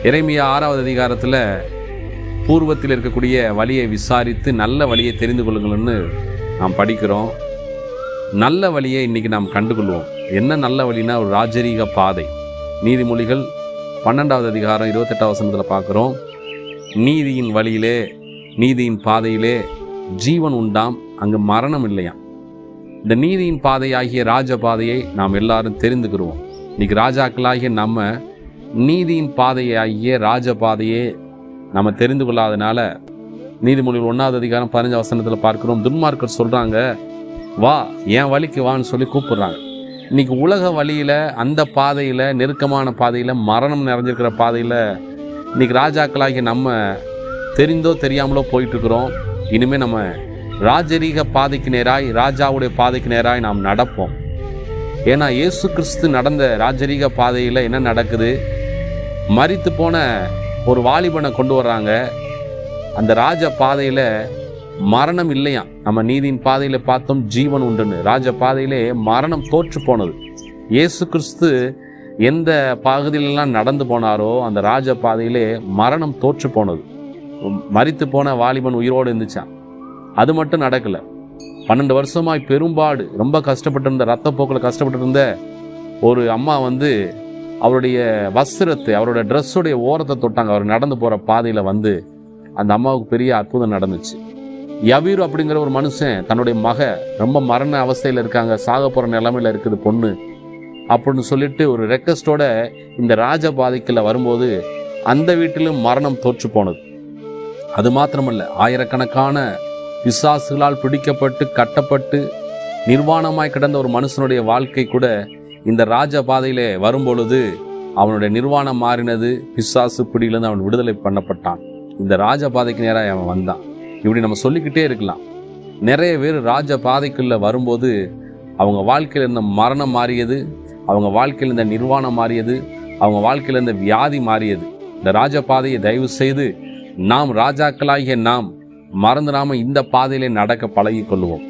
எரேமியா 6வது அதிகாரத்தில் பூர்வத்தில் இருக்கக்கூடிய வழியை விசாரித்து நல்ல வழியை தெரிந்து கொள்ளுங்கள்னு நாம் படிக்கிறோம். நல்ல வழியை இன்றைக்கி நாம் கண்டுகொள்வோம். என்ன நல்ல வழினா ஒரு ராஜரீக பாதை. நீதிமொழிகள் 12வது அதிகாரம் 28வது வசனத்தில் பார்க்குறோம், நீதியின் வழியிலே நீதியின் பாதையிலே ஜீவன் உண்டாம், அங்கு மரணம் இல்லையாம். இந்த நீதியின் பாதையாகிய ராஜ பாதையை நாம் எல்லாரும் தெரிந்துக்கிறோம். இன்றைக்கி ராஜாக்களாகிய நம்ம நீதியின் பாதையாகிய ராஜ பாதையே நம்ம தெரிந்து கொள்ளாதனால நீதிமொழிகள் 1வது அதிகாரம் 15 வசனத்தில் பார்க்கிறோம், துன்மார்க்கர் சொல்கிறாங்க வா என் வழிக்கு வான்னு சொல்லி கூப்பிடுறாங்க. இன்றைக்கி உலக வழியில் அந்த பாதையில் நெருக்கமான பாதையில் மரணம் நிறைஞ்சிருக்கிற பாதையில் இன்றைக்கி ராஜாக்களாகிய நம்ம தெரிந்தோ தெரியாமலோ போயிட்டுருக்குறோம். இனிமேல் நம்ம ராஜரீக பாதைக்கு நேராய் ராஜாவுடைய பாதைக்கு நேராய் நாம் நடப்போம். ஏன்னா இயேசு கிறிஸ்து நடந்த ராஜரீக பாதையில் என்ன நடக்குது, மரித்து போன ஒரு வாலிபனை கொண்டு வர்றாங்க. அந்த ராஜ பாதையில் மரணம் இல்லையாம். நம்ம நீதியின் பாதையில் பார்த்தோம் ஜீவன் உண்டுன்னு. ராஜ பாதையிலே மரணம் தோற்று போனது. இயேசு கிறிஸ்து எந்த பகுதியிலெல்லாம் நடந்து போனாரோ அந்த ராஜ பாதையிலே மரணம் தோற்று போனது. மரித்து போன வாலிபன் உயிரோடு இருந்துச்சான். அது மட்டும் நடக்கலை. 12 வருஷமாய் பெரும்பாடு ரொம்ப கஷ்டப்பட்டு இருந்த, ரத்தப்போக்கில் கஷ்டப்பட்டு இருந்த ஒரு அம்மா அவருடைய வஸ்திரத்தை, அவருடைய ட்ரெஸ்ஸுடைய ஓரத்தை தொட்டாங்க. அவர் நடந்து போகிற பாதையில் அந்த அம்மாவுக்கு பெரிய அற்புதம் நடந்துச்சு. யவீரு அப்படிங்கிற ஒரு மனுஷன் தன்னுடைய ரொம்ப மரண அவஸ்தையில் இருக்காங்க, சாக போகிற நிலைமையில் இருக்குது பொண்ணு அப்படின்னு சொல்லிட்டு ஒரு ரெக்வஸ்டோட இந்த ராஜ பாதைக்குள்ள வரும்போது அந்த வீட்டிலும் மரணம் தோற்று போனது. அது மாத்திரமல்ல, ஆயிரக்கணக்கான பிசாசுகளால் பிடிக்கப்பட்டு கட்டப்பட்டு நிர்வாணமாய் கிடந்த ஒரு மனுஷனுடைய வாழ்க்கை கூட இந்த ராஜ பாதையிலே வரும்பொழுது அவனுடைய நிர்வாணம் மாறினது. பிசாசு பிடியிலிருந்து அவன் விடுதலை பண்ணப்பட்டான். இந்த ராஜ பாதைக்கு நேராக அவன் வந்தான். இப்படி நம்ம சொல்லிக்கிட்டே இருக்கலாம். நிறைய பேர் ராஜ பாதைக்குள்ளே வரும்போது அவங்க வாழ்க்கையில் இருந்த மரணம் மாறியது, அவங்க வாழ்க்கையில் இருந்த நிர்வாணம் மாறியது, அவங்க வாழ்க்கையில் இருந்த வியாதி மாறியது. இந்த ராஜ பாதையை தயவு செய்து நாம் ராஜாக்களாகிய நாம் மறந்துடாமல் இந்த பாதையிலே நடக்க பழகி கொள்வோம்.